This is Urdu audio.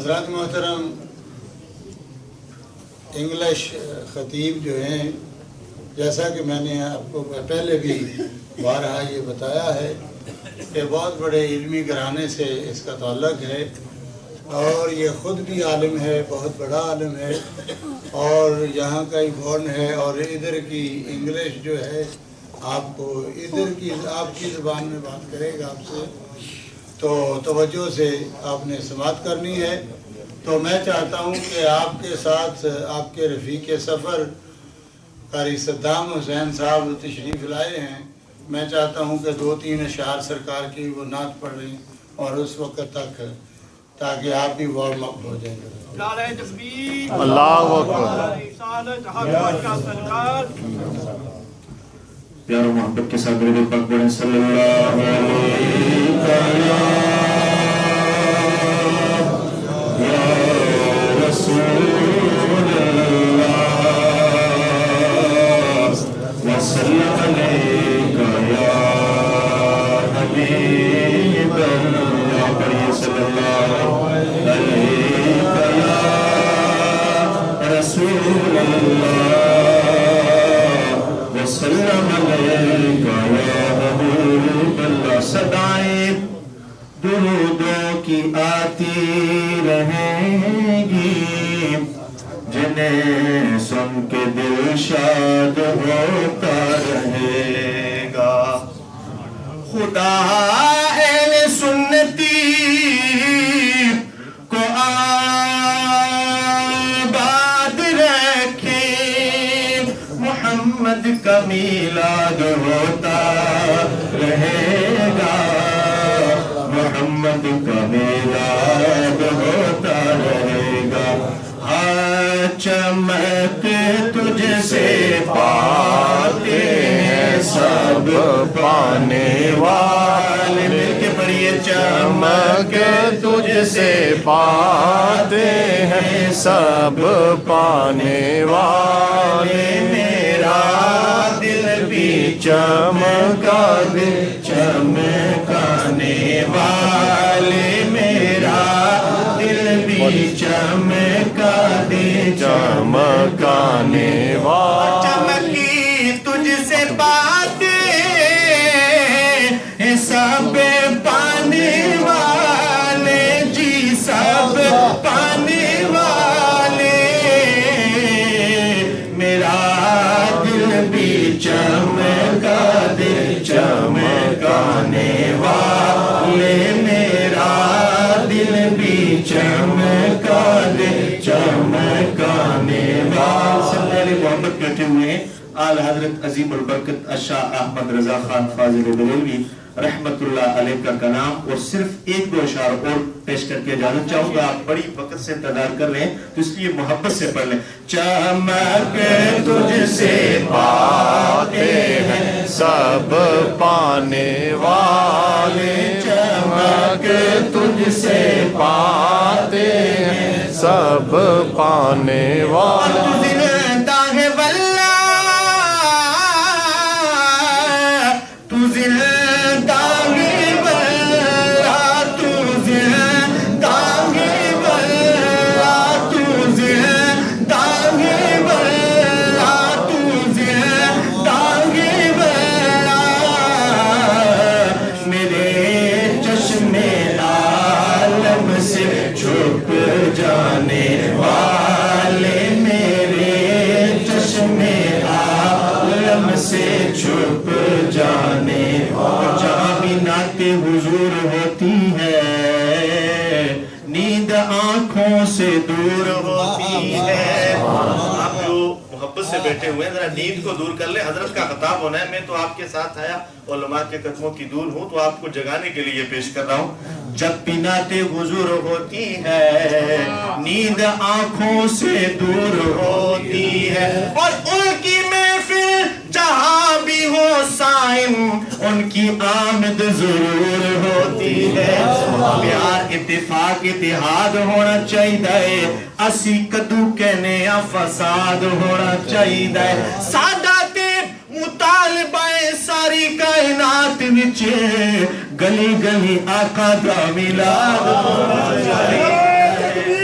حضرات محترم، انگلش خطیب جو ہیں، جیسا کہ میں نے آپ کو پہلے بھی بارہا یہ بتایا ہے کہ بہت بڑے علمی گھرانے سے اس کا تعلق ہے، اور یہ خود بھی عالم ہے، بہت بڑا عالم ہے، اور یہاں کا ہی بورن ہے، اور ادھر کی انگلش جو ہے آپ کو ادھر کی آپ کی زبان میں بات کرے گا آپ سے، تو توجہ سے آپ نے سماعت کرنی ہے۔ تو میں چاہتا ہوں کہ آپ کے ساتھ آپ کے رفیق سفر قاری صدام حسین صاحب تشریف لائے ہیں۔ میں چاہتا ہوں کہ 2-3 اشعار سرکار کی وہ نعت پڑھ لیں اور اس وقت تک تاکہ آپ بھی وارم اپ ہو جائیں گے۔ نعرہ تکبیر، اللہ اکبر۔ نعرہ رسالت، حق کا سرکار۔ پیار و محبت کے ساتھ درود پاک پڑھیں صلی اللہ علیہ یا رسول اللہ وسلم علیک یا حبیب اللہ، پڑھیے صلی اللہ علیک یا رسول اللہ وسلم علیک یا حبیب اللہ۔ صدائیں درودوں کی آتی رہیں گی، جنہیں سن کے دل شاد ہوتا رہے گا۔ خدا اہل سنتی کو آباد رکھے، محمد کا میلاد ہوتا رہے گا، محمد کا میلاد ہوتا رہے گا۔ ہاں چمک تجھ سے پاتے ہیں سب پانے والے، مل کے پڑھیے چمک تجھ سے پاتے ہیں سب پانے والے، میرا دل بھی چمکا دے چمکانے والے، میرا دل بھی چمکا دے چمکانے والے۔ چمکی تجھ سے باتیں سب پانے والے، جی سب پانے والے، میرا دل بھی چمکا دے چمکانے والے، میرا دل بھی چمکا دے چمکانے والے۔ صلی اللہ محمد بیٹھے ہوئے ہیں آل حضرت عظیم البرکت الشاہ احمد رضا خان فاضل بریلوی رحمت اللہ علیہ کا کلام، اور صرف 1-2 اشعار اور پیش کر کے اجازت چاہوں گا۔ آپ بڑی وقت سے انتظار کر رہے ہیں تو اس لیے محبت سے پڑھ لیں۔ چمک تجھ سے پاتے ہیں سب پانے والے، چمک تجھ سے پاتے ہیں سب پانے والے۔ زندہ ہے واللہ، تو زندہ ہے واللہ، تو زندہ ہے واللہ، تو زندہ ہے واللہ، تو زندہ ہے واللہ، میرے چشم عالم سے چھپ جانے والے، میرے چشم عالم سے چھپ جانے والے۔ جہاں بھی نعت حضور ہوتی ہے نیند آنکھوں سے دور ہوتی ہے۔ آپ جو محبت سے بیٹھے ہوئے ہیں ذرا نیند کو دور کر لیں، حضرت کا خطاب ہونا ہے۔ میں تو آپ کے ساتھ آیا علماء کے قدموں کی دور ہوں تو آپ کو جگانے کے لیے پیش کر رہا ہوں۔ جب بھی نعت حضور ہوتی ہے نیند آنکھوں سے دور ہوتی ہے، اور ان کی محفل جہاں بھی ہو سائم ان کی آمد ضرور ہوتی ہے۔ پیار اتفاق اتحاد ہونا چاہیے، اسی کدو کہنے یا فساد ہونا چاہیے۔ سادات مطالبہ ساری کائنات وچ گلی گلی آقا دا میلاد ہونا چاہیے۔